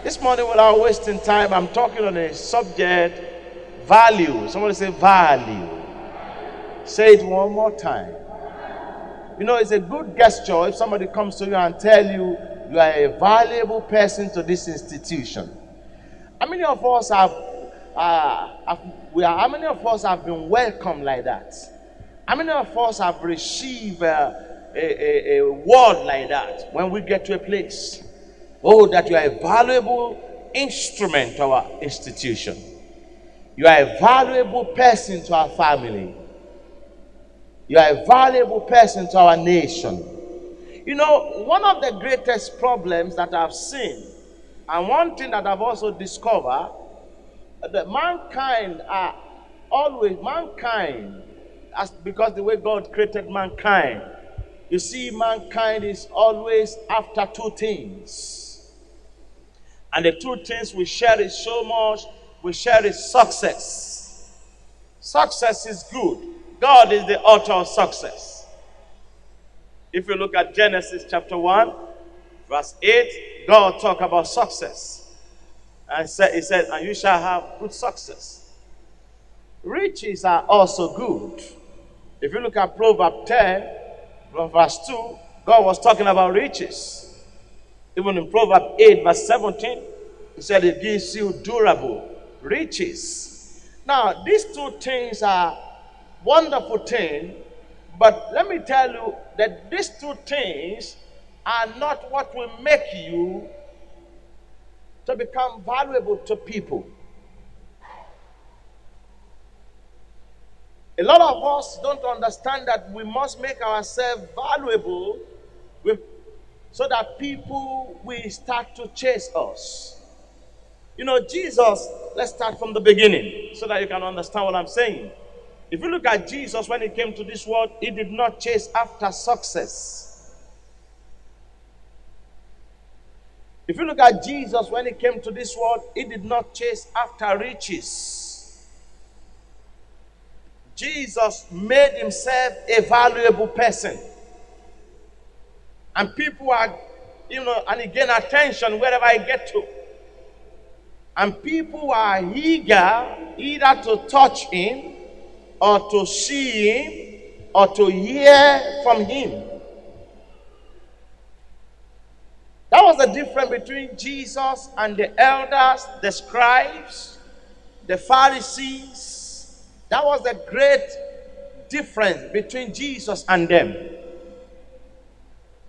This morning, without wasting time, I'm talking on a subject value. Somebody say value. Say it one more time. You know, it's a good gesture if somebody comes to you and tell you you are a valuable person to this institution. How many of us how many of us have been welcomed like that? How many of us have received a word like that when we get to a place? Oh, that you are a valuable instrument to our institution. You are a valuable person to our family. You are a valuable person to our nation. You know, one of the greatest problems that I've seen, and one thing that I've also discovered, that mankind, because the way God created mankind, you see, mankind is always after two things. And the two things we share is so much, we share is success. Success is good. God is the author of success. If you look at Genesis chapter 1, verse 8, God talked about success. And he said, and you shall have good success. Riches are also good. If you look at Proverbs 10, verse 2, God was talking about riches. Even in Proverbs 8, verse 17, he said it gives you durable riches. Now, these two things are wonderful things, but let me tell you that these two things are not what will make you to become valuable to people. A lot of us don't understand that we must make ourselves valuable so that people will start to chase us. You know, Jesus, let's start from the beginning so that you can understand what I'm saying. If you look at Jesus when he came to this world, he did not chase after success. If you look at Jesus when he came to this world, he did not chase after riches. Jesus made himself a valuable person. And people are, and he gained attention wherever he get to. And people are eager either to touch him or to see him or to hear from him. That was the difference between Jesus and the elders, the scribes, the Pharisees. That was the great difference between Jesus and them.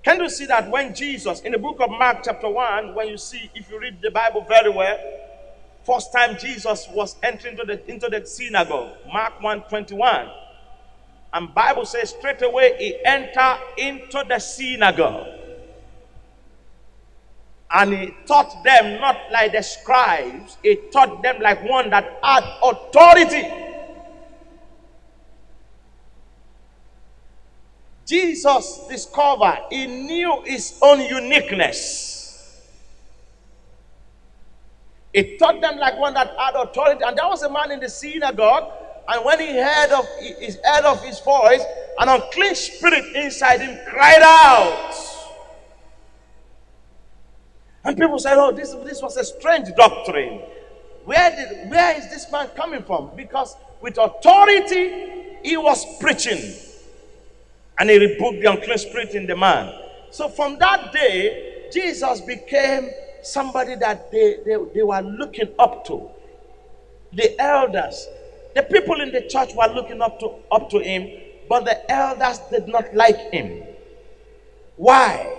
Can you see that when Jesus, in the book of Mark chapter 1, when you see, if you read the Bible very well, first time Jesus was entering into the synagogue, Mark 1:21, and Bible says straight away he entered into the synagogue. And he taught them not like the scribes, he taught them like one that had authority. Jesus discovered, he knew his own uniqueness. He taught them like one that had authority. And there was a man in the synagogue, and when he heard of his voice, an unclean spirit inside him cried out. And people said, oh, this was a strange doctrine. Where is this man coming from? Because with authority, he was preaching. And he rebuked the unclean spirit in the man. So from that day, Jesus became somebody that they were looking up to. The elders, the people in the church were looking up to him, but the elders did not like him. Why?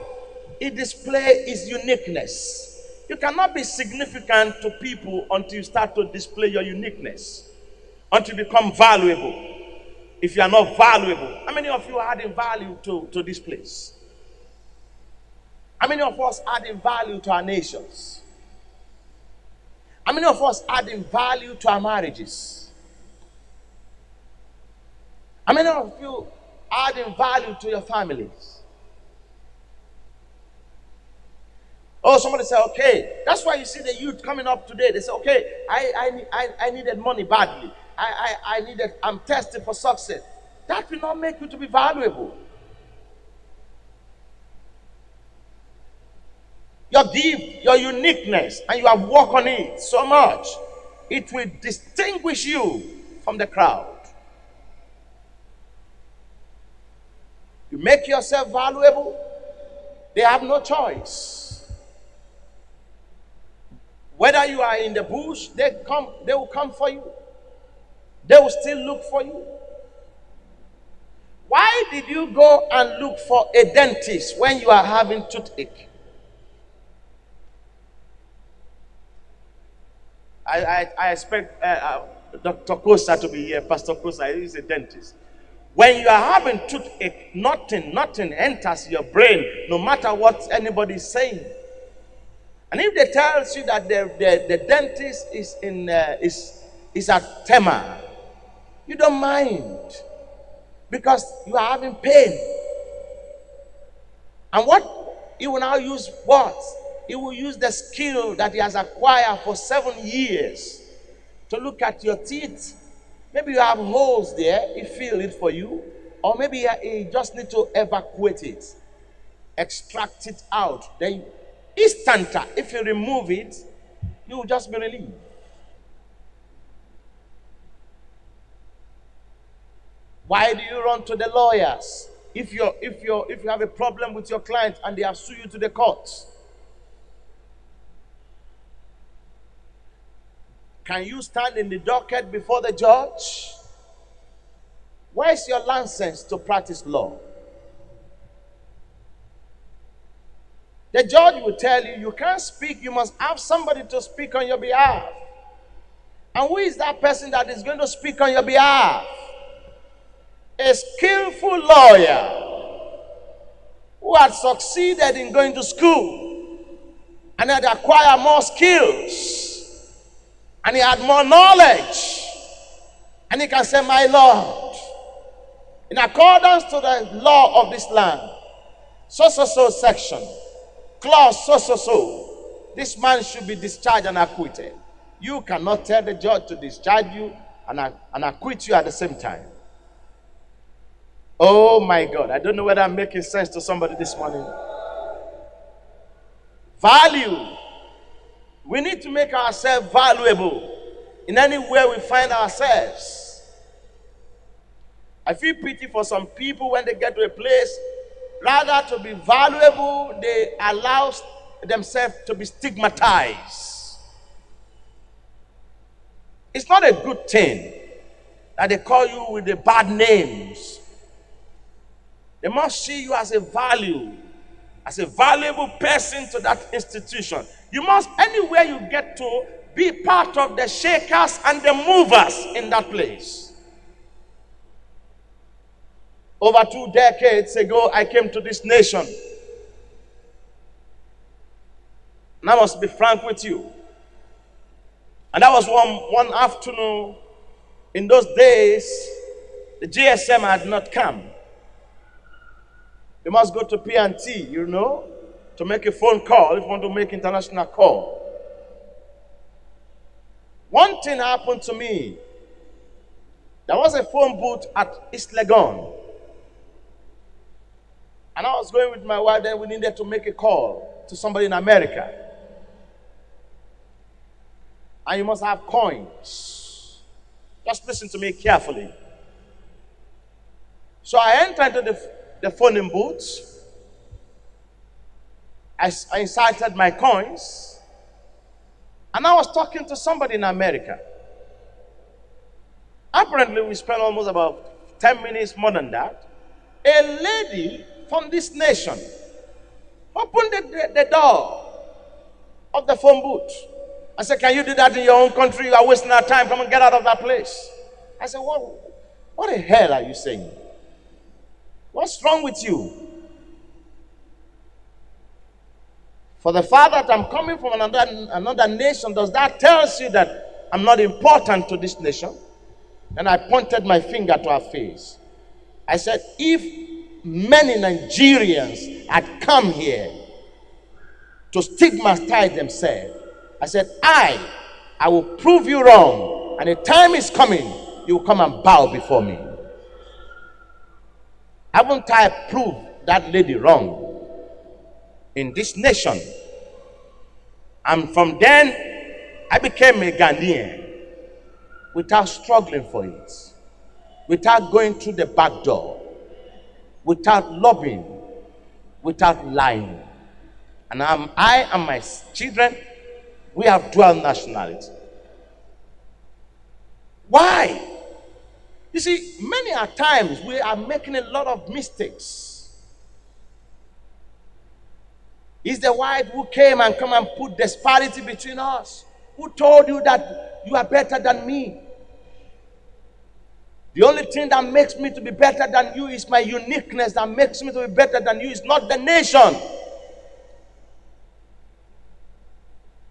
He displayed his uniqueness. You cannot be significant to people until you start to display your uniqueness, until you become valuable. If you are not valuable, how many of you are adding value to this place? How many of us adding value to our nations? How many of us adding value to our marriages? How many of you adding value to your families? Oh, somebody say, okay, that's why you see the youth coming up today. They say, okay, I needed money badly. I'm tested for success. That will not make you to be valuable. your gift, your uniqueness, and you have worked on it so much, it will distinguish you from the crowd. You make yourself valuable, they have no choice. Whether you are in the bush, they will come for you. They will still look for you. Why did you go and look for a dentist when you are having toothache? I expect Dr. Kosa to be here. Pastor Kosa is a dentist. When you are having toothache, nothing enters your brain, no matter what anybody is saying. And if they tell you that the dentist is at Tema, you don't mind because you are having pain. And what he will now use what? He will use the skill that he has acquired for 7 years to look at your teeth. Maybe you have holes there, he feel it for you. Or maybe he just need to evacuate it, extract it out. Then instanta, if you remove it, you will just be relieved. Why do you run to the lawyers if you have a problem with your client and they have sued you to the courts? Can you stand in the docket before the judge? Where's your license to practice law? The judge will tell you, you can't speak, you must have somebody to speak on your behalf. And who is that person that is going to speak on your behalf? A skillful lawyer who had succeeded in going to school and had acquired more skills. And he had more knowledge. And he can say, my Lord, in accordance to the law of this land, so section, clause so, this man should be discharged and acquitted. You cannot tell the judge to discharge you and acquit you at the same time. Oh my God, I don't know whether I'm making sense to somebody this morning. Value. We need to make ourselves valuable in anywhere we find ourselves. I feel pity for some people when they get to a place, rather to be valuable, they allow themselves to be stigmatized. It's not a good thing that they call you with the bad names. They must see you as a value, as a valuable person to that institution. You must, anywhere you get to, be part of the shakers and the movers in that place. Over 2 decades ago, I came to this nation. And I must be frank with you. And that was one afternoon. In those days, the GSM had not come. You must go to P&T, to make a phone call if you want to make international call. One thing happened to me. There was a phone booth at East Legon. And I was going with my wife, then we needed to make a call to somebody in America. And you must have coins. Just listen to me carefully. So I entered into the phoning booth. I inserted my coins, and I was talking to somebody in America. Apparently, we spent almost about 10 minutes more than that. A lady from this nation opened the door of the phone booth. I said, can you do that in your own country? You are wasting our time. Come and get out of that place. I said, what the hell are you saying? What's wrong with you? For the fact that I'm coming from another nation, does that tell you that I'm not important to this nation? And I pointed my finger to her face. I said, if many Nigerians had come here to stigmatize themselves, I said, I will prove you wrong. And the time is coming, you will come and bow before me. Haven't I proved that lady wrong? In this nation, And from then, I became a Ghanaian without struggling for it, without going through the back door, without lobbying, without lying. And I and my children, we have dual nationality. Why? You see, many a times we are making a lot of mistakes. It's the white who came and come and put disparity between us. Who told you that you are better than me? The only thing that makes me to be better than you is my uniqueness. That makes me to be better than you is not the nation.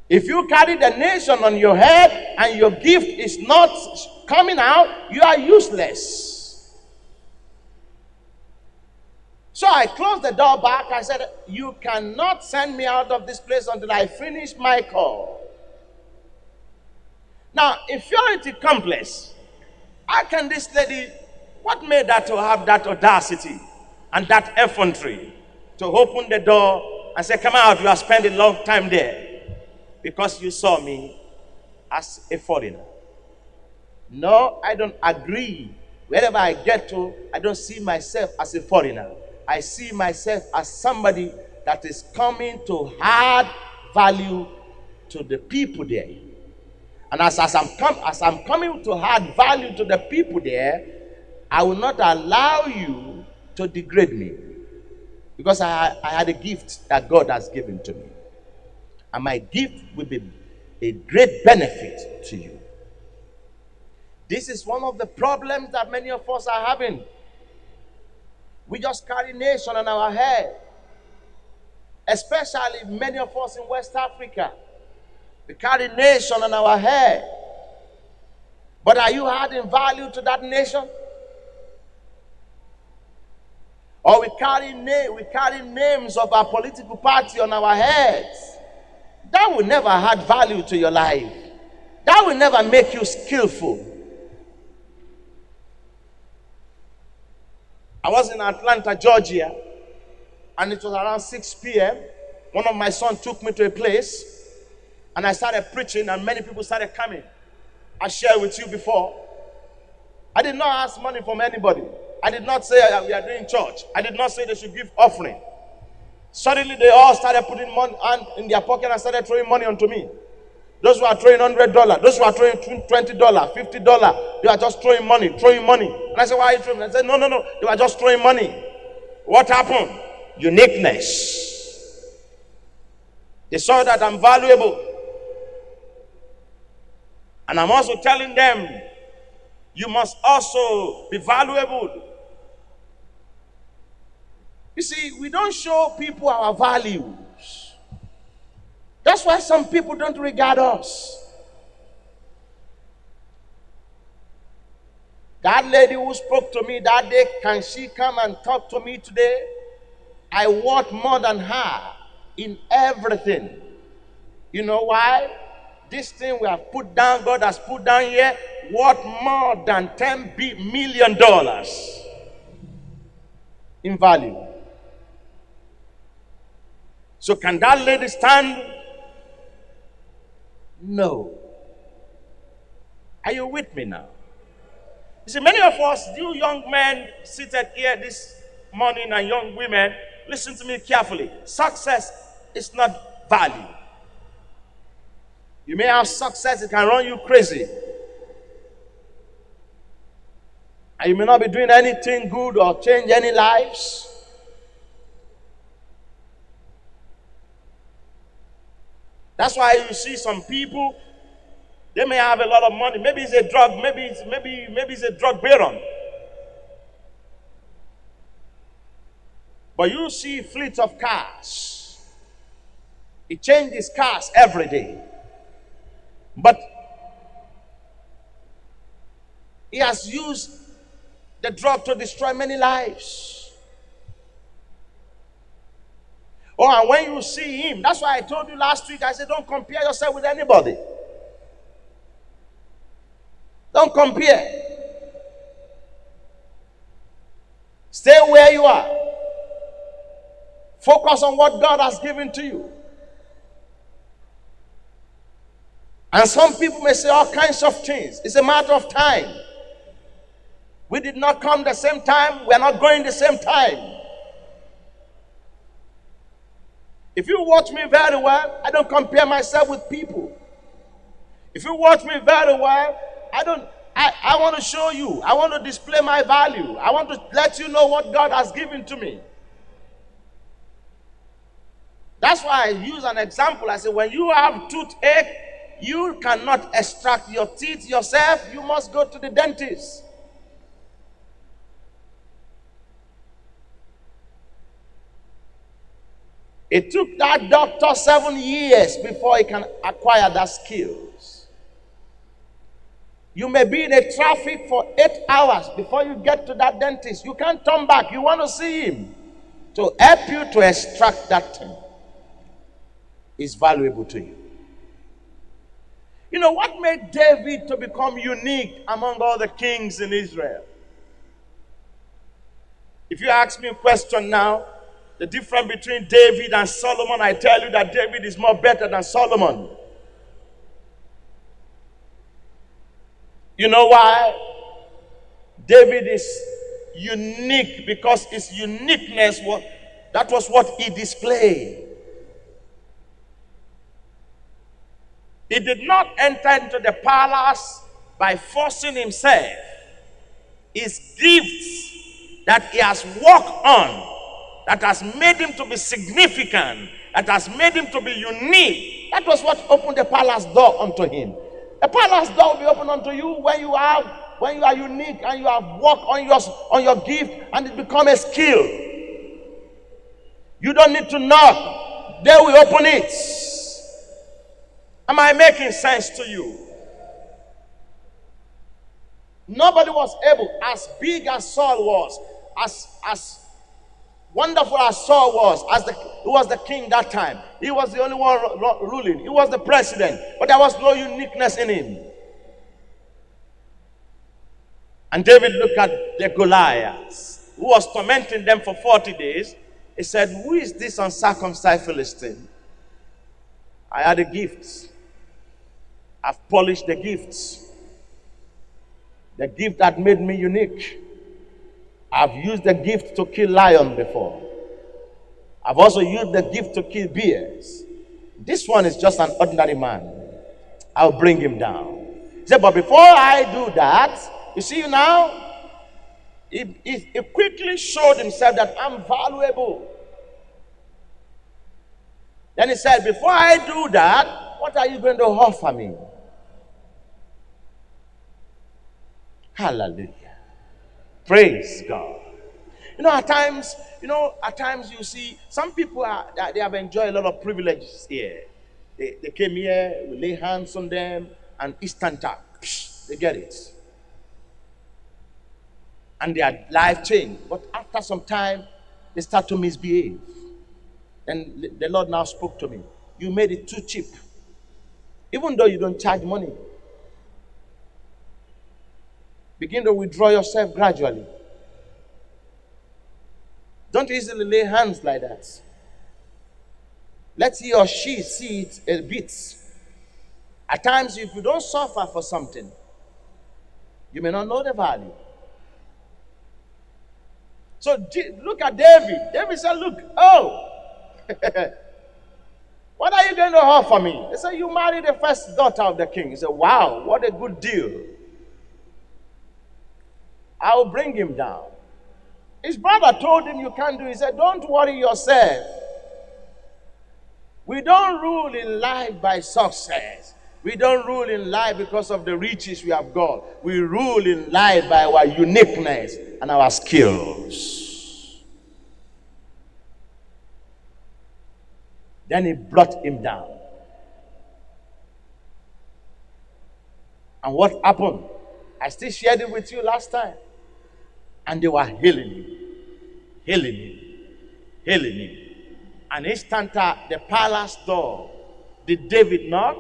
If you carry the nation on your head and your gift is not coming out, you are useless. So I closed the door back. I said, you cannot send me out of this place until I finish my call. Now, inferiority complex. How can this lady, what made her to have that audacity and that effrontery to open the door and say, come out, you have spent a long time there because you saw me as a foreigner? No, I don't agree. Wherever I get to, I don't see myself as a foreigner. I see myself as somebody that is coming to add value to the people there. And as I'm coming to add value to the people there, I will not allow you to degrade me. Because I had a gift that God has given to me. And my gift will be a great benefit to you. This is one of the problems that many of us are having. We just carry nation on our head. Especially many of us in West Africa. We carry nation on our head. But are you adding value to that nation? Or we carry names of our political party on our heads? That will never add value to your life. That will never make you skillful. I was in Atlanta, Georgia, and it was around 6 p.m. One of my sons took me to a place, and I started preaching, and many people started coming. I shared with you before. I did not ask money from anybody. I did not say we are doing church. I did not say they should give offering. Suddenly, they all started putting money in their pocket and started throwing money onto me. Those who are throwing $100, those who are throwing $20, $50, they are just throwing money. And I said, why are you throwing? I said, no, they were just throwing money. What happened? Uniqueness. They saw that I'm valuable. And I'm also telling them, you must also be valuable. You see, we don't show people our values. That's why some people don't regard us. That lady who spoke to me that day, can she come and talk to me today? I want more than her in everything. You know why? This thing we have put down, God has put down here, worth more than $10 million in value. So can that lady stand? No. Are you with me now? You see, many of us, you young men seated here this morning and young women, listen to me carefully. Success is not value. You may have success, it can run you crazy. And you may not be doing anything good or change any lives. That's why you see some people, they may have a lot of money. Maybe it's a drug, maybe it's a drug baron. But you see fleets of cars. He changes cars every day. But he has used the drug to destroy many lives. Oh, and when you see him, that's why I told you last week, I said, don't compare yourself with anybody. Don't compare. Stay where you are. Focus on what God has given to you. And some people may say all kinds of things. It's a matter of time. We did not come the same time. We are not going the same time. If you watch me very well, I don't compare myself with people. If you watch me very well, I want to show you. I want to display my value. I want to let you know what God has given to me. That's why I use an example. I say, when you have toothache, you cannot extract your teeth yourself. You must go to the dentist. It took that doctor 7 years before he can acquire that skills. You may be in a traffic for 8 hours before you get to that dentist. You can't turn back. You want to see him to help you to extract that thing. Is valuable to you. You know what made David to become unique among all the kings in Israel? If you ask me a question now, the difference between David and Solomon, I tell you that David is more better than Solomon. You know why? David is unique because his uniqueness that was what he displayed. He did not enter into the palace by forcing himself. His gifts that he has worked on, that has made him to be significant, that has made him to be unique, that was what opened the palace door unto him. The palace door will be opened unto you when you are unique and you have worked on your gift and it becomes a skill. You don't need to knock. They will open it. Am I making sense to you? Nobody was able, as big as Saul was, as wonderful as Saul was, he was the king that time. He was the only one ruling. He was the president, but there was no uniqueness in him. And David looked at the Goliath, who was tormenting them for 40 days. He said, "Who is this uncircumcised Philistine? I had the gifts. I've polished the gifts. The gift that made me unique. I've used the gift to kill lions before. I've also used the gift to kill bears. This one is just an ordinary man. I'll bring him down." He said, "But before I do that, you see now, he quickly showed himself that I'm valuable. Then he said, before I do that, what are you going to offer me?" Hallelujah. Praise God. At times you see some people they have enjoyed a lot of privileges here. They came here, we lay hands on them, and instant they get it. And their life changed. But after some time, they start to misbehave. And the Lord now spoke to me. You made it too cheap. Even though you don't charge money. Begin to withdraw yourself gradually. Don't easily lay hands like that. Let he or she see it a bit. At times, if you don't suffer for something, you may not know the value. So look at David. David said, "Look, what are you going to offer me?" He said, "You married the first daughter of the king." He said, "Wow, what a good deal. I will bring him down." His brother told him, "You can't do it." He said, "Don't worry yourself. We don't rule in life by success. We don't rule in life because of the riches we have got. We rule in life by our uniqueness and our skills." Then he brought him down. And what happened? I still shared it with you last time. And they were healing him. And instanter, the palace door. Did David knock?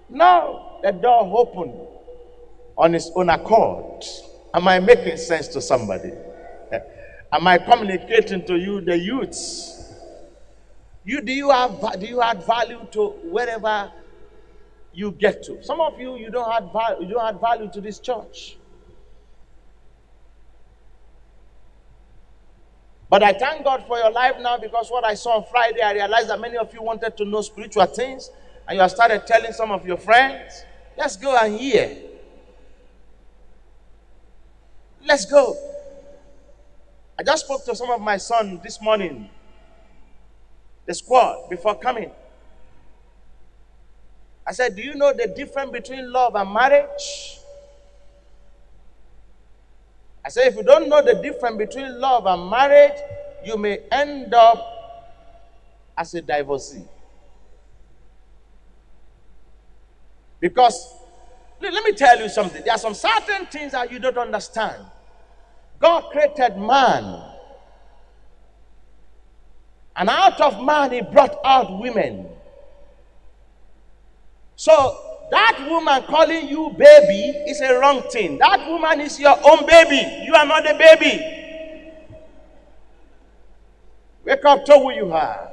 No. The door opened on its own accord. Am I making sense to somebody? Am I communicating to you, the youths? Do you add value to wherever you get to. Some of you, you don't add value to this church. But I thank God for your life now, because what I saw on Friday, I realized that many of you wanted to know spiritual things, and you have started telling some of your friends, let's go and hear. Let's go. I just spoke to some of my son this morning, the squad, before coming. I said, do you know the difference between love and marriage? I said, if you don't know the difference between love and marriage, you may end up as a divorcee. Because, let me tell you something. There are some certain things that you don't understand. God created man. And out of man, he brought out women. So, that woman calling you baby is a wrong thing. That woman is your own baby. You are not a baby. Wake up to who you are.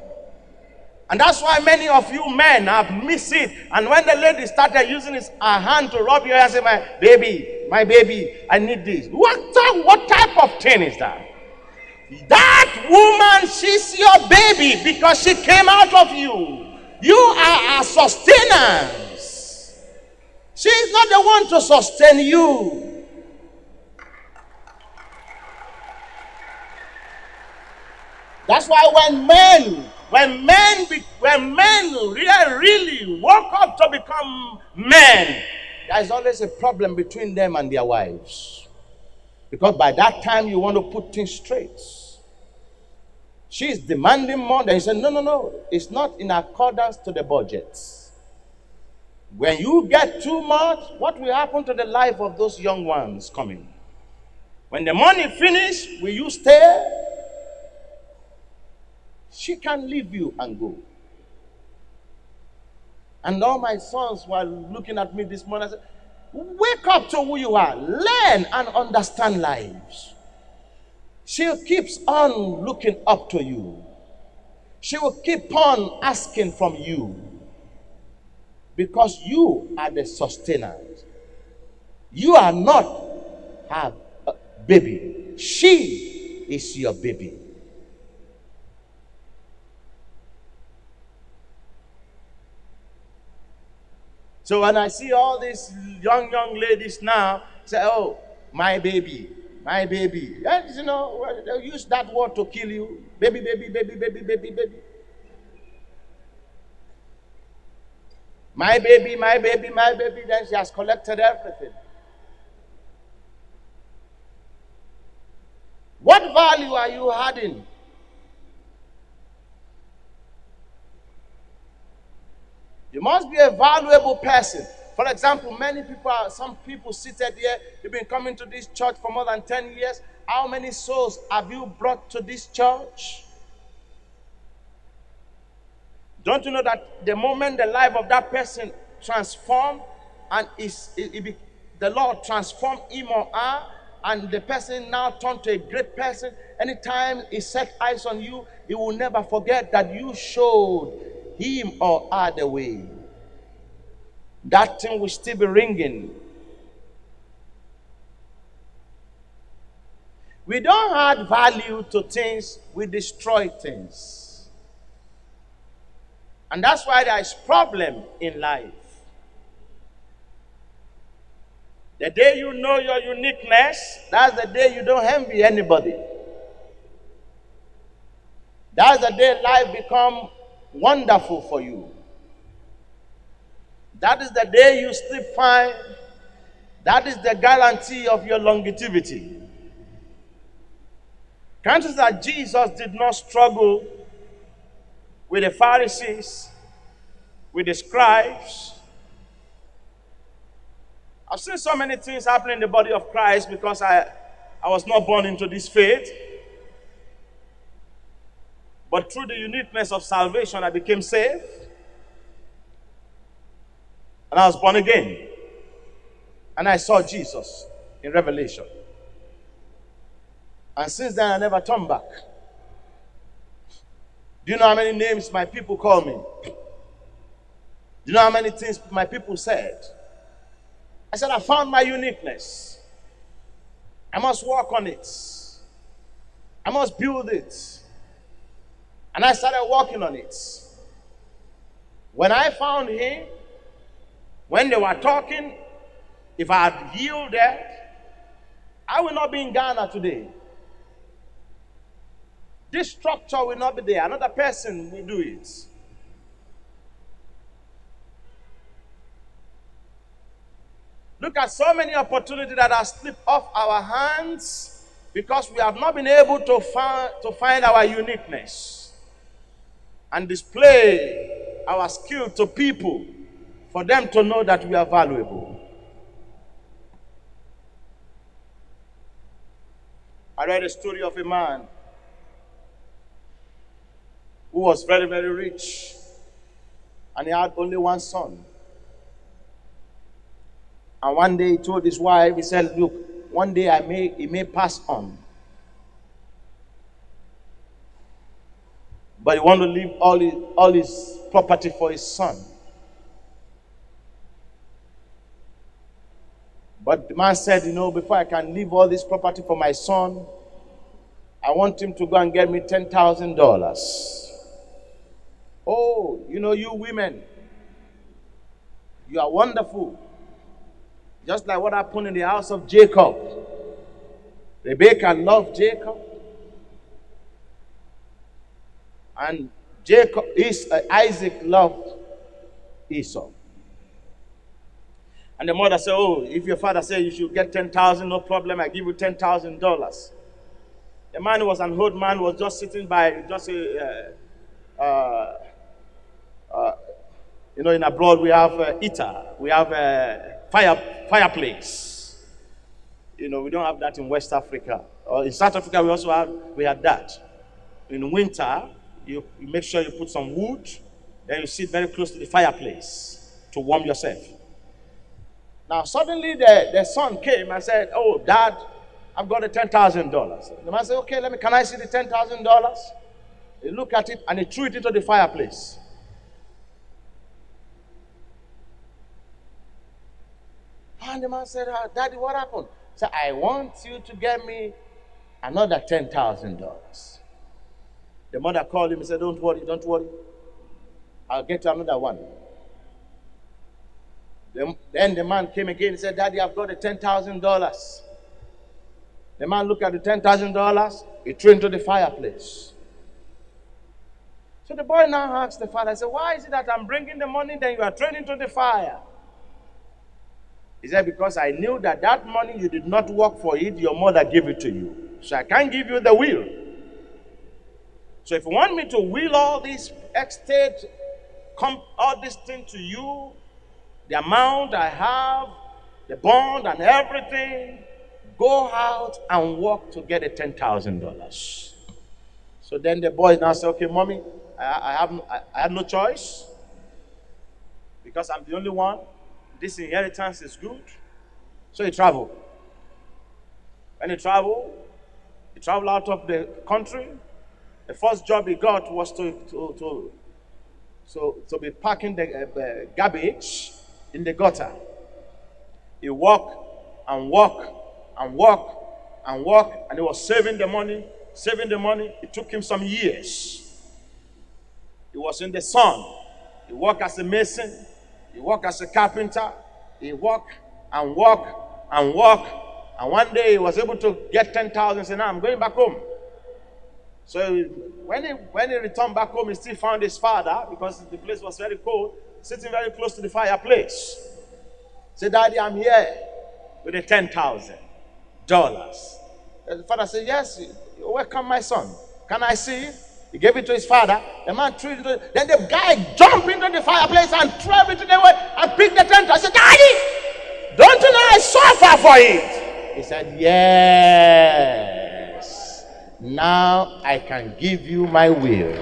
And that's why many of you men have missed it. And when the lady started using her hand to rub your hair, say, my baby, I need this. What type of thing is that? That woman, she's your baby because she came out of you. You are a sustainer. She is not the one to sustain you. That's why when men really woke up to become men, there is always a problem between them and their wives. Because by that time you want to put things straight. She is demanding more. Then you say, no, it's not in accordance to the budget. When you get too much, what will happen to the life of those young ones coming? When the money finish, will you stay? She can leave you and go. And all my sons were looking at me this morning. I said, wake up to who you are. Learn and understand lives. She keeps on looking up to you. She will keep on asking from you. Because you are the sustainer. You are not her baby. She is your baby. So when I see all these young ladies now say, oh, my baby. And, they'll use that word to kill you. Baby. My baby. Then she has collected everything. What value are you adding? You must be a valuable person. For example, some people seated here, you've been coming to this church for more than 10 years. How many souls have you brought to this church? Don't you know that the moment the life of that person transformed and the Lord transformed him or her, and the person now turned to a great person, anytime he set eyes on you, he will never forget that you showed him or her the way. That thing will still be ringing. We don't add value to things, we destroy things. And that's why there is problem in life. The day you know your uniqueness, that's the day you don't envy anybody. That's the day life becomes wonderful for you. That is the day you sleep fine. That is the guarantee of your longevity. Can't you see that Jesus did not struggle with the Pharisees, with the scribes? I've seen so many things happen in the body of Christ because I was not born into this faith. But through the uniqueness of salvation, I became saved. And I was born again. And I saw Jesus in Revelation. And since then, I never turned back. Do you know how many names my people call me? Do you know how many things my people said? I said, I found my uniqueness. I must work on it. I must build it. And I started working on it. When I found him, when they were talking, if I had yielded, I will not be in Ghana today. This structure will not be there. Another person will do it. Look at so many opportunities that have slipped off our hands because we have not been able to find our uniqueness and display our skill to people for them to know that we are valuable. I read a story of a man who was very, very rich, and he had only one son. And one day he told his wife, he said, look, one day he may pass on. But he want to leave all his property for his son. But the man said, before I can leave all this property for my son, I want him to go and get me $10,000. Oh, you women, you are wonderful. Just like what happened in the house of Jacob. Rebekah loved Jacob. And Isaac loved Esau. And the mother said, oh, if your father said you should get 10,000, no problem, I give you $10,000. The man who was an old man was just sitting by, in abroad we have heater, we have fireplace. We don't have that in West Africa. Or in South Africa we had that. In winter, you make sure you put some wood, then you sit very close to the fireplace to warm yourself. Now suddenly the son came and said, oh, Dad, I've got the $10,000. The man said, okay, can I see the $10,000? He looked at it and he threw it into the fireplace. And the man said, Daddy, what happened? He said, I want you to get me another $10,000. The mother called him and said, don't worry. I'll get you another one. Then the man came again and said, Daddy, I've got the $10,000. The man looked at the $10,000. He threw into the fireplace. So the boy now asked the father, I said, why is it that I'm bringing the money, then you are throwing into the fire? He said, because I knew that money you did not work for it, your mother gave it to you. So I can't give you the will. So if you want me to will all this estate, all this thing to you, the amount I have, the bond and everything, go out and work to get the $10,000. So then the boy now said, okay, mommy, I have no choice because I'm the only one. This inheritance is good. So he traveled. When he traveled out of the country. The first job he got was to be packing the garbage in the gutter. He walked and he was saving the money. It took him some years. He was in the sun. He worked as a mason. He worked as a carpenter. He worked. And one day he was able to get 10,000 and said, now I'm going back home. So when he returned back home, he still found his father, because the place was very cold, sitting very close to the fireplace. He said, Daddy, I'm here with the $10,000. The father said, yes, welcome my son. Can I see it? He gave it to his father. The man threw it. Then the guy jumped into the fireplace and threw it to the way and picked the $10,000. I said, Daddy, don't you know I suffer for it? He said, yes. Now I can give you my will.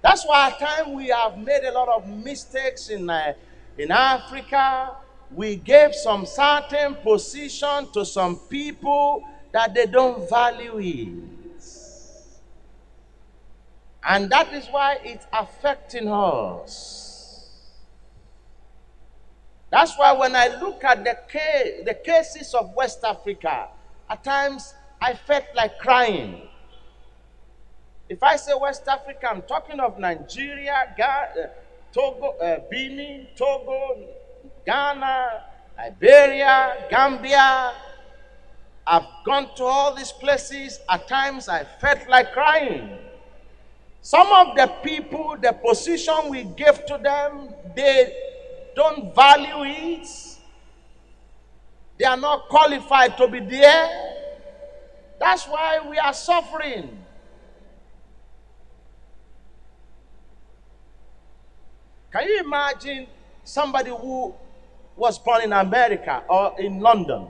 That's why at times we have made a lot of mistakes in Africa. We gave some certain position to some people that they don't value it. And that is why it's affecting us. That's why when I look at the cases of West Africa, at times I felt like crying. If I say West Africa, I'm talking of Nigeria, Togo, Benin, Togo, Ghana, Liberia, Gambia. I've gone to all these places. At times I felt like crying. Some of the people, the position we gave to them, they don't value it. They are not qualified to be there. That's why we are suffering. Can you imagine somebody who was born in America or in London?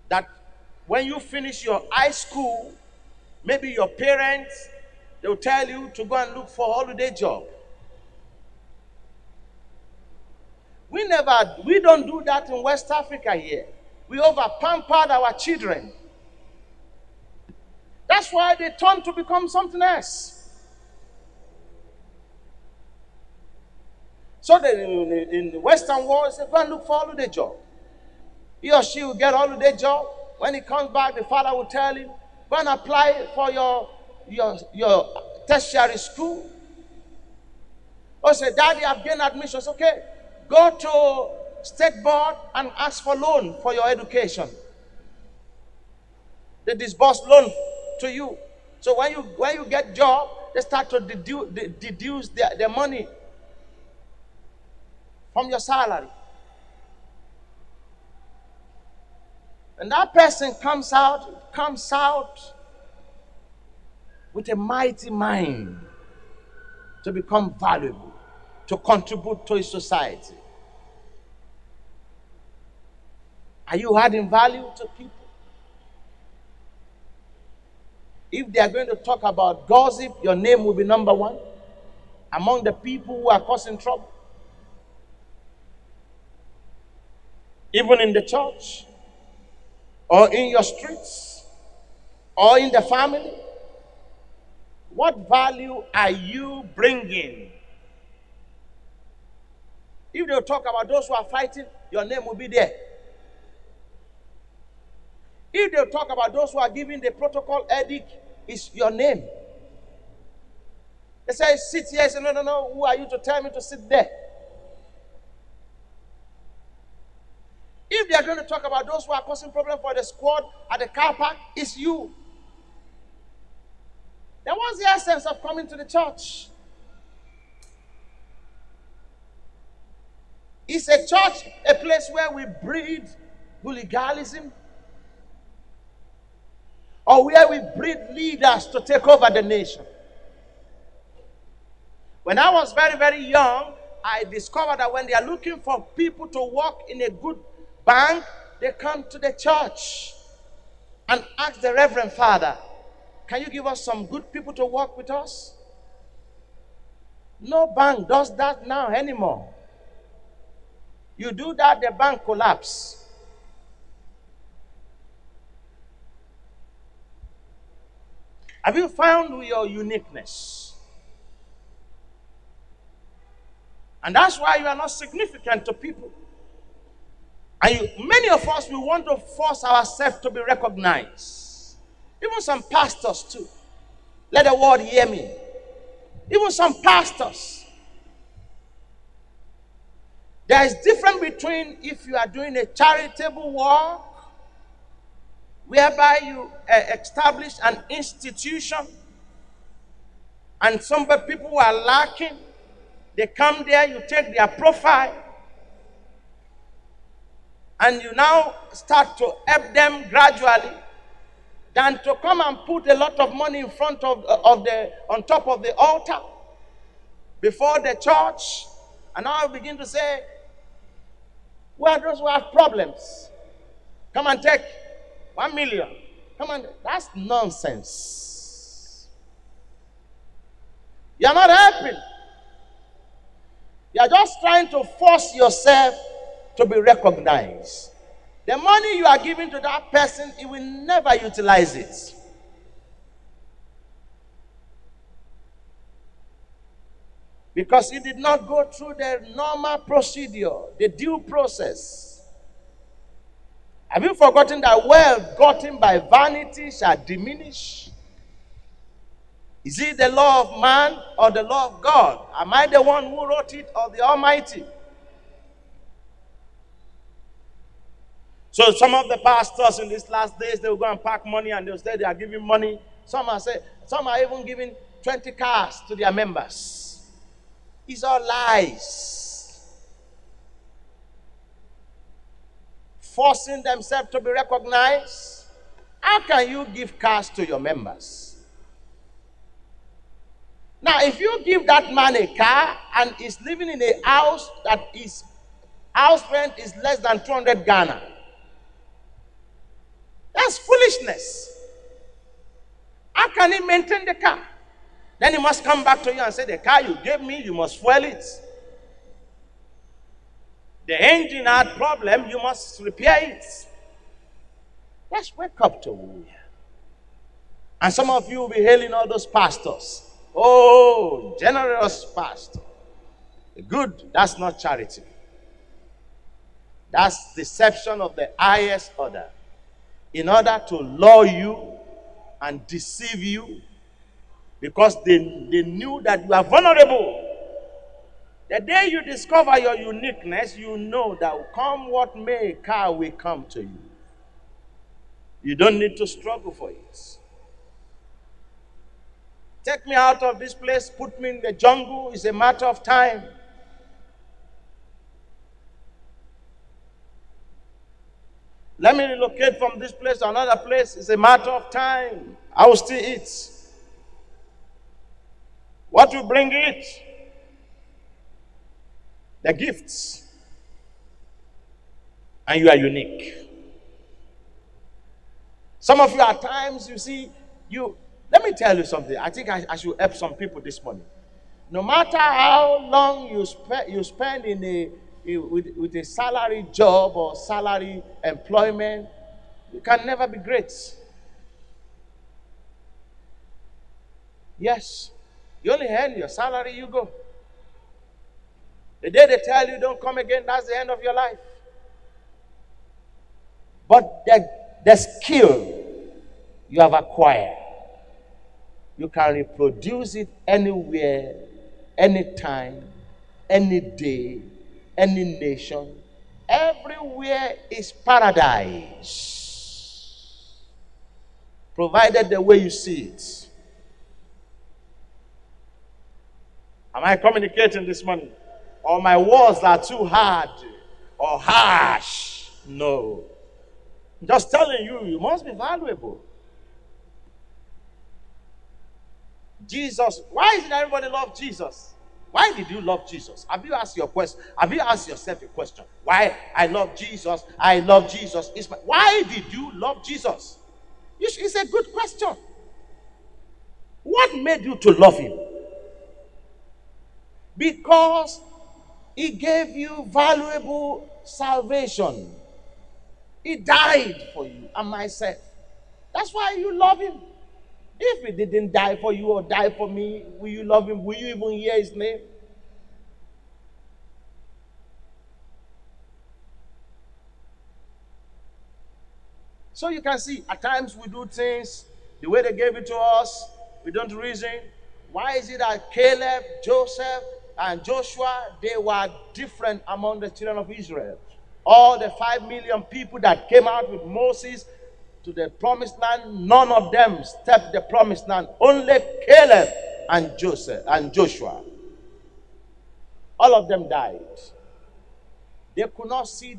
That when you finish your high school, maybe your parents, they'll tell you to go and look for a holiday job. We don't do that in West Africa here. We over-pampered our children. That's why they turn to become something else. So in the Western world, they say, go and look for a holiday job. He or she will get a holiday job. When he comes back, the father will tell him, go and apply for your tertiary school. Or say, Daddy, I've gained admissions. Okay, go to State Board and ask for loan for your education. They disburse loan to you. So when you get job, they start to deduce their money from your salary. And that person comes out with a mighty mind to become valuable, to contribute to his society. Are you adding value to people? If they are going to talk about gossip, your name will be number one among the people who are causing trouble. Even in the church, or in your streets, or in the family. What value are you bringing? If they talk about those who are fighting, your name will be there. If they talk about those who are giving the protocol edict, it's your name. They say, sit here. I say, no. Who are you to tell me to sit there? If they are going to talk about those who are causing problems for the squad at the car park, it's you. Then what's the essence of coming to the church? Is a church a place where we breed hooliganism? Or where we breed leaders to take over the nation? When I was very, very young, I discovered that when they are looking for people to work in a good bank, they come to the church and ask the Reverend Father, can you give us some good people to work with us? No bank does that now anymore. You do that, the bank collapse. Have you found your uniqueness? And that's why you are not significant to people. And many of us, we want to force ourselves to be recognized. Even some pastors too. Let the world hear me. Even some pastors. There is difference between if you are doing a charitable work, whereby you establish an institution, and some people who are lacking, they come there, you take their profile, and you now start to help them gradually, than to come and put a lot of money in front on top of the altar before the church, and now begin to say, who are those who have problems? Come and take 1 million. Come on, that's nonsense. You're not helping. You're just trying to force yourself to be recognized. The money you are giving to that person, he will never utilize it. Because he did not go through the normal procedure, the due process. Have you forgotten that wealth gotten by vanity shall diminish? Is it the law of man or the law of God? Am I the one who wrote it or the Almighty? So some of the pastors in these last days, they will go and pack money and they'll say they are giving money. Some are even giving 20 cars to their members. It's all lies. Forcing themselves to be recognized. How can you give cars to your members? Now, if you give that man a car and he's living in a house that his house rent is less than 200 Ghana, that's foolishness. How can he maintain the car? Then he must come back to you and say, the car you gave me, you must fuel it. The engine had problem, you must repair it. Let's wake up to it. And some of you will be hailing all those pastors. Oh, generous pastor. Good, that's not charity. That's deception of the highest order. In order to lure you and deceive you, because they knew that you are vulnerable. The day you discover your uniqueness, you know that come what may, a car will come to you. You don't need to struggle for it. Take me out of this place, put me in the jungle, it's a matter of time. Let me relocate from this place to another place, it's a matter of time. I will still eat. What will bring it? The gifts. And you are unique. Some of you at times, you see, let me tell you something. I think I should help some people this morning. No matter how long you spend with a salary job or salary employment, you can never be great. Yes. You only earn your salary, you go. The day they tell you don't come again, that's the end of your life. But the skill you have acquired, you can reproduce it anywhere, anytime, any day, any nation. Everywhere is paradise, provided the way you see it. Am I communicating this morning? Or my words are too hard or harsh? No. I'm just telling you, you must be valuable. Jesus, why isn't everybody love Jesus? Why did you love Jesus? Have you asked yourself a question? Why I love Jesus? I love Jesus. Why did you love Jesus? It's a good question. What made you to love him? Because he gave you valuable salvation. He died for you and myself. That's why you love him. If he didn't die for you or die for me, will you love him? Will you even hear his name? So you can see, at times we do things the way they gave it to us. We don't reason. Why is it that Caleb, Joseph, and Joshua, they were different among the children of Israel? All the 5 million people that came out with Moses to the promised land, none of them stepped the promised land. Only Caleb and Joshua. All of them died. They could not see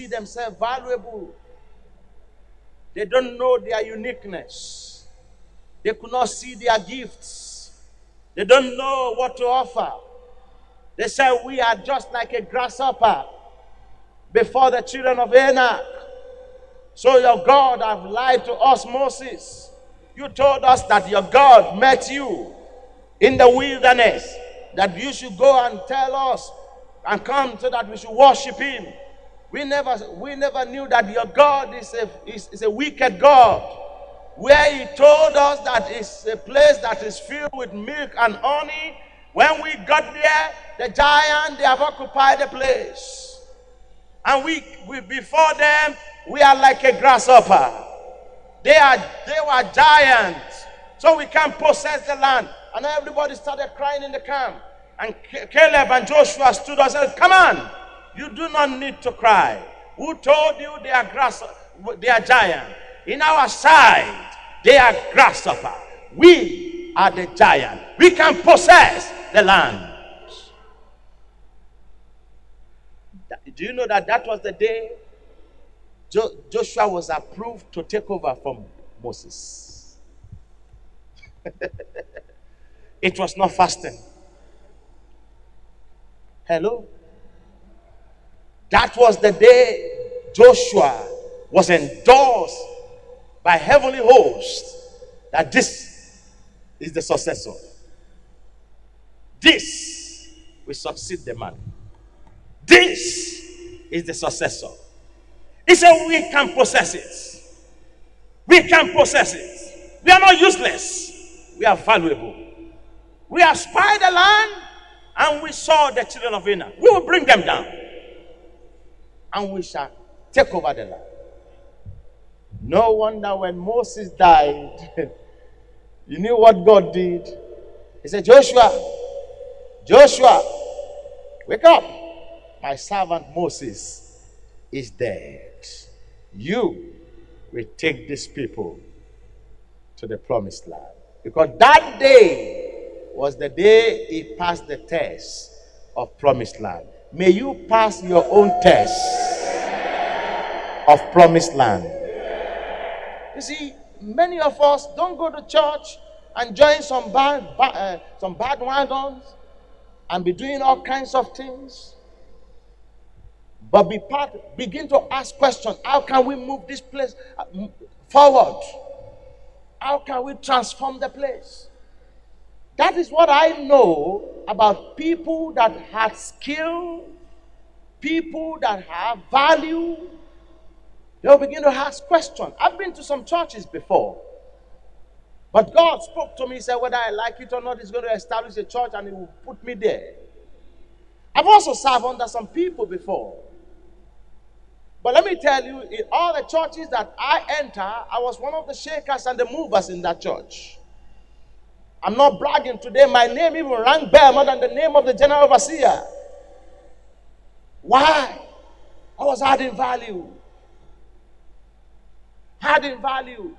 themselves valuable. They don't know their uniqueness. They could not see their gifts. They don't know what to offer. They said, we are just like a grasshopper before the children of Enoch. So your God have lied to us, Moses. You told us that your God met you in the wilderness, that you should go and tell us and come so that we should worship him. We never knew that your God is a wicked God, where he told us that it's a place that is filled with milk and honey. When we got there, the giant, they have occupied the place. And we before them, we are like a grasshopper. They were giants. So we can't possess the land. And everybody started crying in the camp. And Caleb and Joshua stood up and said, come on, you do not need to cry. Who told you they are they are giant? In our side, they are grasshopper. We are the giant. We can possess the land. Do you know that was the day Joshua was approved to take over from Moses? It was not fasting. Hello? That was the day Joshua was endorsed by heavenly hosts that this is the successor. This will succeed the man. This is the successor. He said we can possess it. We can possess it. We are not useless. We are valuable. We have spied the land and we saw the children of Canaan. We will bring them down. And we shall take over the land. No wonder when Moses died, you knew what God did. He said, Joshua, wake up. My servant Moses is dead. You will take these people to the promised land. Because that day was the day he passed the test of promised land. May you pass your own test of promised land. You see, many of us don't go to church and join some bandwagons and be doing all kinds of things. But begin to ask questions. How can we move this place forward? How can we transform the place? That is what I know about people that have skill, people that have value. They'll begin to ask questions. I've been to some churches before. But God spoke to me, said whether I like it or not, He's going to establish a church and He will put me there. I've also served under some people before. But let me tell you, in all the churches that I enter, I was one of the shakers and the movers in that church. I'm not bragging today. My name even rang bell more than the name of the general overseer. Why? I was adding value. Adding value.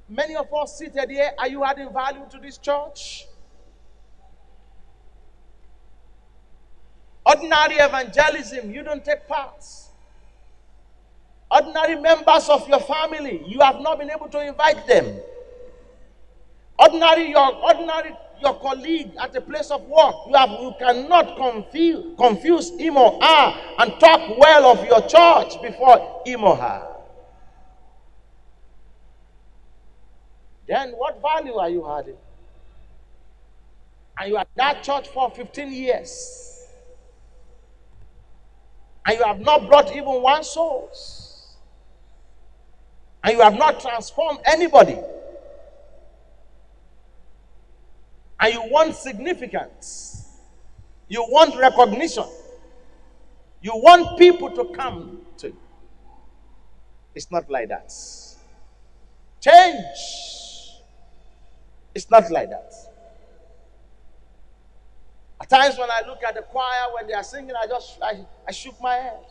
Many of us seated here, are you adding value to this church? Ordinary evangelism, you don't take part. Ordinary members of your family, you have not been able to invite them. Ordinary your colleague at the place of work, you cannot confuse him or her and talk well of your church before him or her. Then what value are you adding? And you are at that church for 15 years. And you have not brought even one soul. And you have not transformed anybody. And you want significance. You want recognition. You want people to come to you. It's not like that. Change. It's not like that. At times when I look at the choir, when they are singing, I shook my head.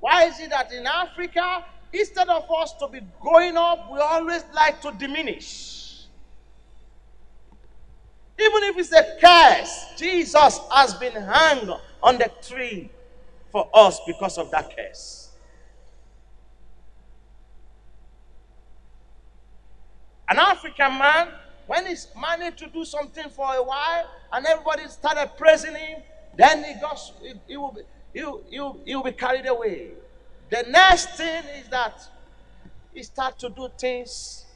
Why is it that in Africa, instead of us to be growing up, we always like to diminish? Even if it's a curse, Jesus has been hanged on the tree for us because of that curse. An African man, when he's managed to do something for a while and everybody started praising him, then he will be carried away. The next thing is that he starts to do things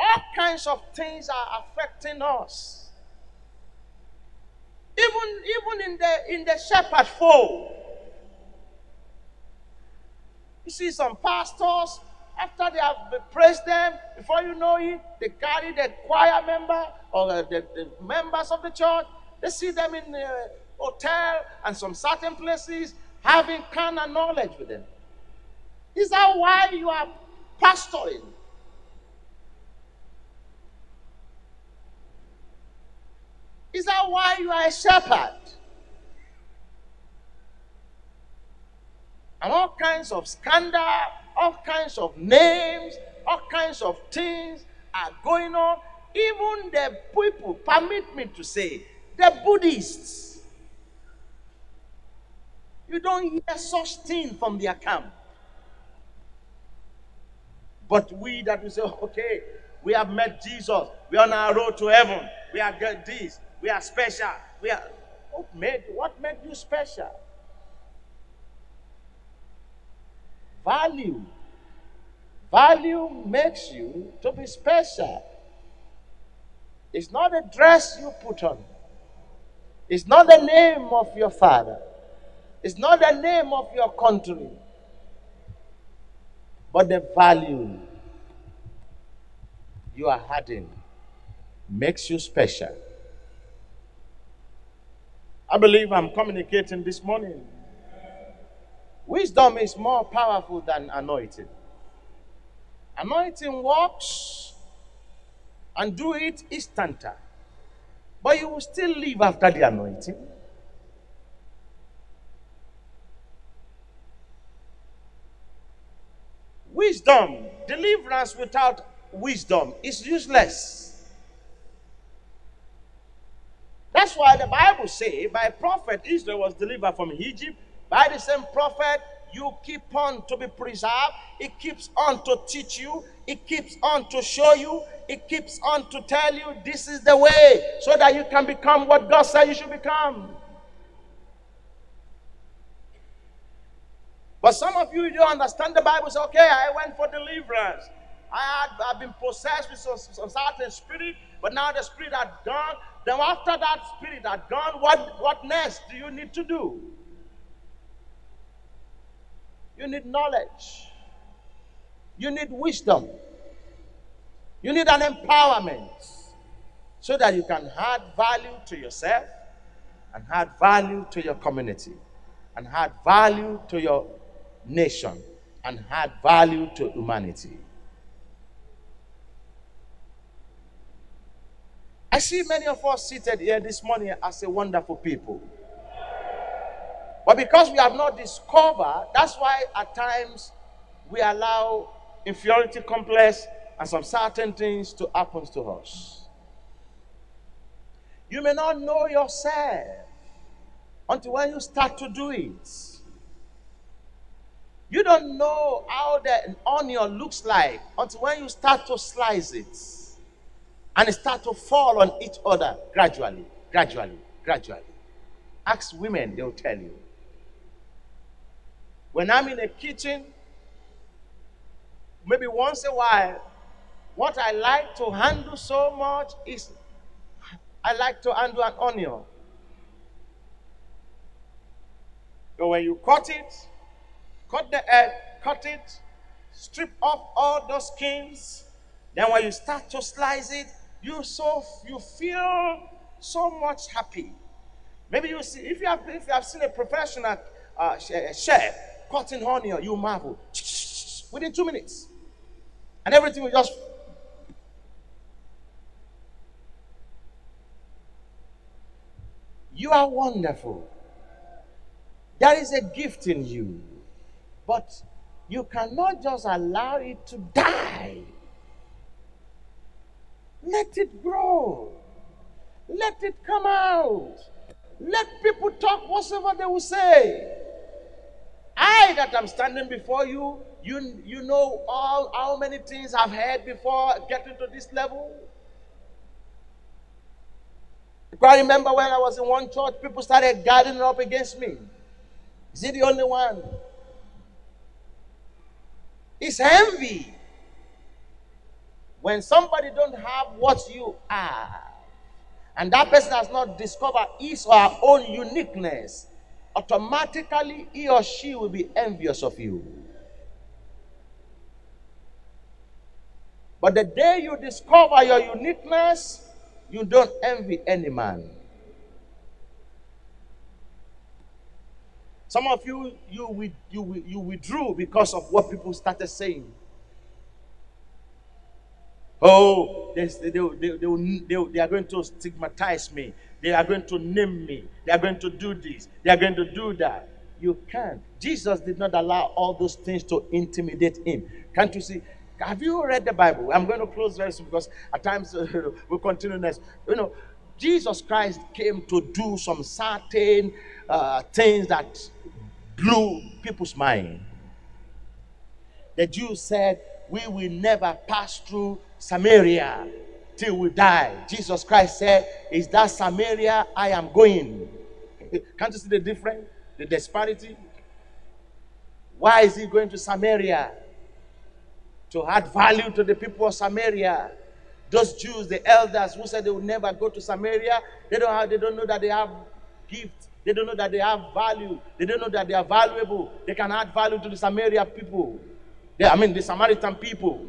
All kinds of things are affecting us. Even in the shepherd fold. You see some pastors, after they have praised them, before you know it, they carry the choir member or the members of the church. They see them in the hotel and some certain places having carnal knowledge with them. Is that why you are pastoring? Is that why you are a shepherd? And all kinds of scandal, all kinds of names, all kinds of things are going on. Even the people, permit me to say, the Buddhists, you don't hear such thing from their camp. But we that we say, okay, we have met Jesus, we are on our road to heaven, we are good this, we are special, we are what made you special? Value. Value makes you to be special. It's not a dress you put on. It's not the name of your father. It's not the name of your country. But the value you are adding makes you special. I believe I'm communicating this morning. Wisdom is more powerful than anointing. Anointing works and do it instanter. But you will still live after the anointing. Wisdom, deliverance without wisdom is useless. That's why the Bible says, by prophet Israel was delivered from Egypt. By the same prophet, you keep on to be preserved. It keeps on to teach you. It keeps on to show you. It keeps on to tell you this is the way, so that you can become what God said you should become. But some of you don't understand the Bible. Say, okay, I went for deliverance. I've been possessed with some certain spirit, but now the spirit had gone. Then after that spirit had gone, what next do you need to do? You need knowledge. You need wisdom. You need an empowerment so that you can add value to yourself and add value to your community and add value to your nation and add value to humanity. I see many of us seated here this morning as a wonderful people. But because we have not discovered, that's why at times we allow inferiority complex and some certain things to happen to us. You may not know yourself until when you start to do it. You don't know how the onion looks like until when you start to slice it. And it start to fall on each other gradually. Ask women, they'll tell you. When I'm in a kitchen, maybe once a while, what I like to handle so much is I like to handle an onion. So when you cut it, cut the egg, cut it, strip off all those skins, then when you start to slice it, you feel so much happy. Maybe you see, if you have seen a professional chef cutting onion, you marvel within 2 minutes, and everything will just. You are wonderful. There is a gift in you, but you cannot just allow it to die. Let it grow. Let it come out. Let people talk whatsoever they will say. I that am standing before you, you know how many things I've heard before getting to this level. I remember when I was in one church, people started gathering up against me. Is he the only one? It's envy. When somebody don't have what you have, and that person has not discovered his or her own uniqueness, automatically he or she will be envious of you. But the day you discover your uniqueness, you don't envy any man. Some of you withdrew because of what people started saying. Oh, they are going to stigmatize me. They are going to name me. They are going to do this. They are going to do that. You can't. Jesus did not allow all those things to intimidate him. Can't you see? Have you read the Bible? I'm going to close very soon because at times we'll continue next. Jesus Christ came to do some certain things that blew people's mind. The Jews said, we will never pass through Samaria till we die. Jesus Christ said, is that Samaria I am going? Can't you see the difference? The disparity? Why is he going to Samaria? To add value to the people of Samaria. Those Jews, the elders who said they would never go to Samaria, they don't know that they have gifts. They don't know that they have value. They don't know that they are valuable. They can add value to the Samaria people. The Samaritan people.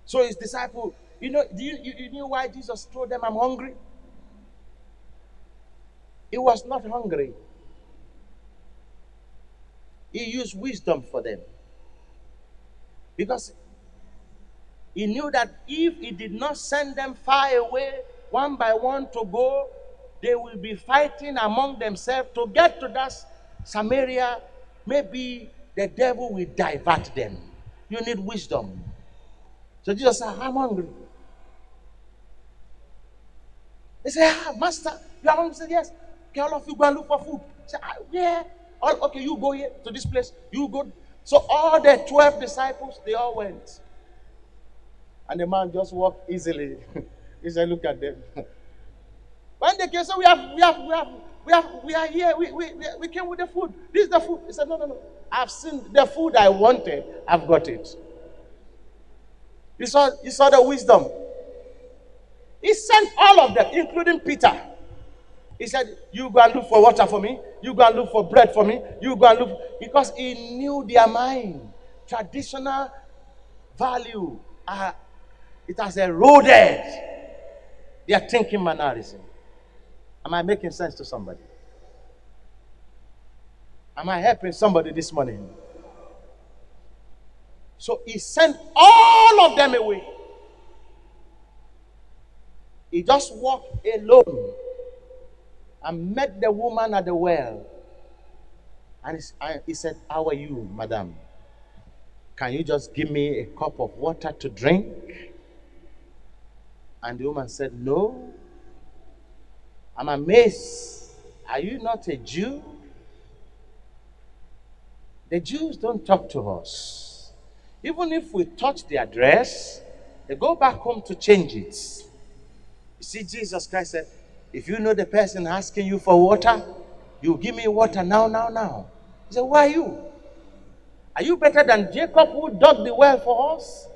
So his disciple, you knew why Jesus told them, I'm hungry? He was not hungry. He used wisdom for them. Because he knew that if he did not send them far away, one by one to go, they will be fighting among themselves to get to that Samaria. Maybe the devil will divert them. You need wisdom. So Jesus said, I'm hungry. They said, Master, you are hungry? He said, yes. Can all of you go and look for food? He said, yeah. Okay, you go here to this place. You go. So all the 12 disciples, they all went. And the man just walked easily. He said, look at them. When they came, so we are here. We came with the food. This is the food. He said, no. I've seen the food I wanted. I've got it. You saw the wisdom. He sent all of them, including Peter. He said, you go and look for water for me. You go and look for bread for me. You go and look. Because he knew their mind. Traditional value. It has eroded their thinking mannerism. Am I making sense to somebody? Am I helping somebody this morning? So he sent all of them away. He just walked alone and met the woman at the well. And he said, how are you, madam? Can you just give me a cup of water to drink? And the woman said, no. I'm amazed. Are you not a Jew? The Jews don't talk to us. Even if we touch their dress, they go back home to change it. You see, Jesus Christ said, if you know the person asking you for water, you give me water now. He said, why are you? Are you better than Jacob who dug the well for us?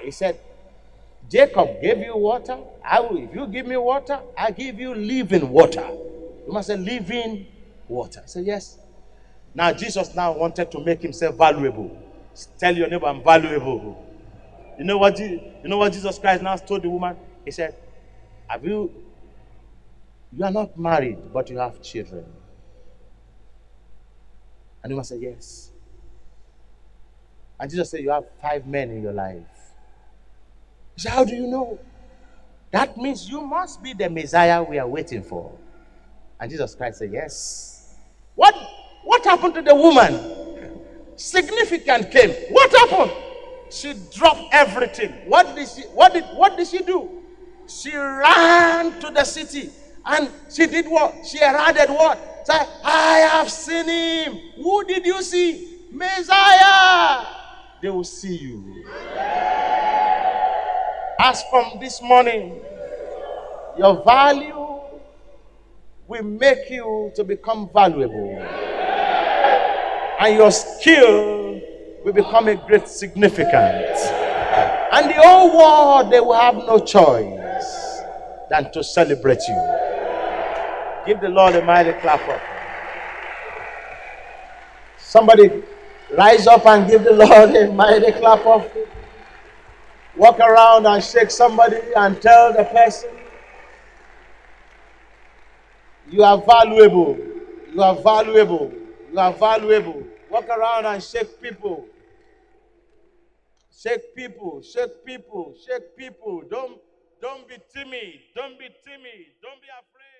He said, Jacob gave you water. If you give me water, I give you living water. You must say living water. He said, yes. Now Jesus now wanted to make himself valuable. Tell your neighbor, I'm valuable. You know what Jesus Christ now told the woman? He said, you are not married, but you have children. And the woman said, yes. And Jesus said, you have 5 men in your life. He said, how do you know? That means you must be the Messiah we are waiting for. And Jesus Christ said, yes. What happened to the woman? Significant came. What happened? She dropped everything. What did she do? She ran to the city. And she did what? She heralded what? Said, I have seen him. Who did you see? Messiah. They will see you. As from this morning, your value will make you to become valuable. And your skill will become a great significance. And the whole world, they will have no choice than to celebrate you. Give the Lord a mighty clap up. Somebody rise up and give the Lord a mighty clap up. Walk around and shake somebody and tell the person, you are valuable. You are valuable. You are valuable. Walk around and shake people. Shake people. Shake people. Shake people. Don't be timid. Don't be timid. Don't be afraid.